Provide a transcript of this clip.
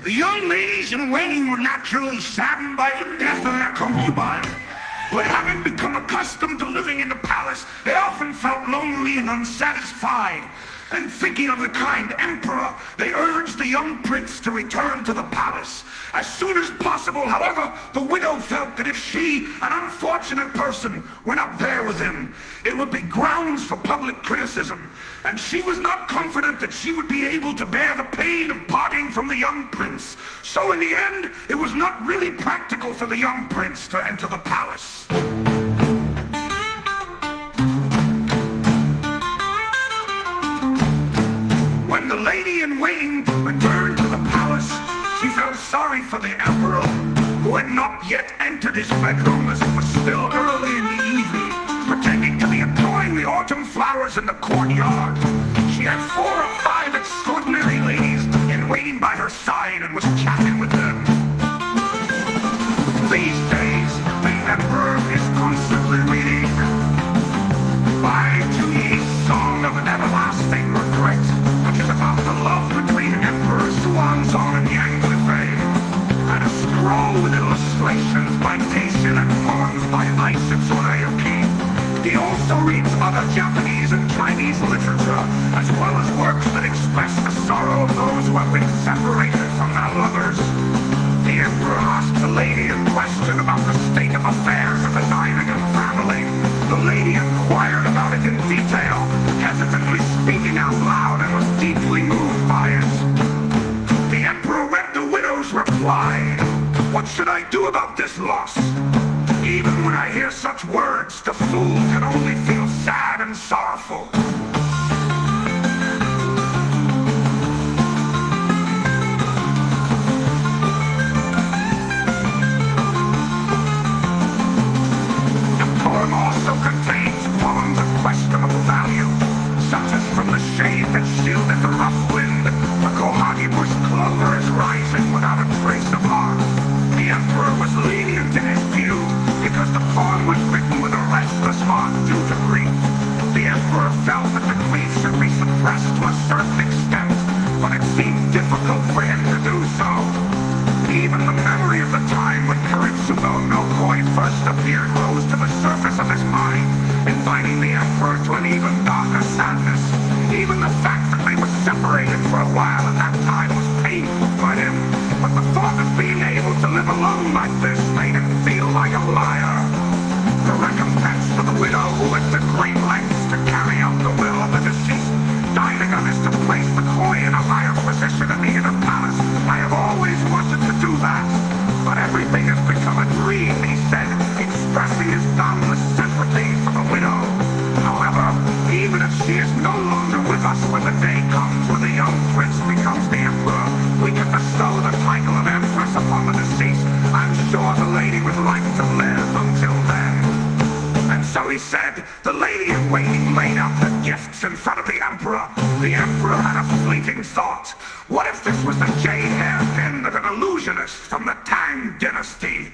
The young ladies in waiting were naturally saddened by the death of their concubine. But having become accustomed to living in the palace, they often felt lonely and unsatisfied. And thinking of the kind emperor, they urged the young prince to return to the palace. As soon as possible, however, the widow felt that if she, an unfortunate person, went up there with him, it would be grounds for public criticism. And she was not confident that she would be able to bear the pain of parting from the young prince. So in the end, it was not really practical for the young prince to enter the palace. When the lady in waiting returned to the palace, she felt sorry for the emperor, who had not yet entered his bedroom as it was still early in the evening, pretending to be enjoying the autumn flowers in the courtyard. She had 4 or 5 extraordinary ladies in waiting by her side and was chatting with them. These days, the emperor is constantly reading By Junie's Song of an Everlasting Regret, which is about the love between Emperor Swansong and Yang Lifei, and a scroll with illustrations by Dacian and poems by Isis Tsurayuki. He also reads other Japanese and Chinese literature, as well as works that express the sorrow of those who have been separated from their lovers. The emperor asked the lady in question about the state of affairs of the Nijmegen family. The lady inquired about it in detail, hesitantly speaking out loud, and was deeply moved by it. The emperor read the widow's reply. What should I do about this loss? Even when I hear such words, the fool can only feel sad and sorrowful. The poem also contains poems of questionable value, such as From the Shade That Shielded the Rough Wind, the Kohagi bush clover is rising without a trace of harm. The emperor was lenient in his view, because the poem was written with a restless heart due to grief. The emperor felt that the grief should be suppressed to a certain extent, but it seemed difficult for him to do so. Even the memory of the time when Karitsubo no Koi first appeared rose to the surface of his mind, inviting the emperor to an even darker sadness. Even the fact that they were separated for a while at that time was painful for him, but the thought of being able to live alone like this made him feel like a liar. The recompense for the widow who went to great lengths to carry out the will of the deceased Dainagon is to place the koi in a higher position in the inner palace. I have always wanted to do that, but everything has become a dream, he said, expressing his boundless sympathy for the widow. However, even if she is no longer with us when the day comes when the young prince becomes the emperor, we can bestow the title of empress upon the deceased. I'm sure the lady would like to live until then. And so he said, the lady in waiting laid out the gifts in front of the emperor. The emperor had a fleeting thought. What if this was the jade hair pin of an illusionist from the Tang dynasty?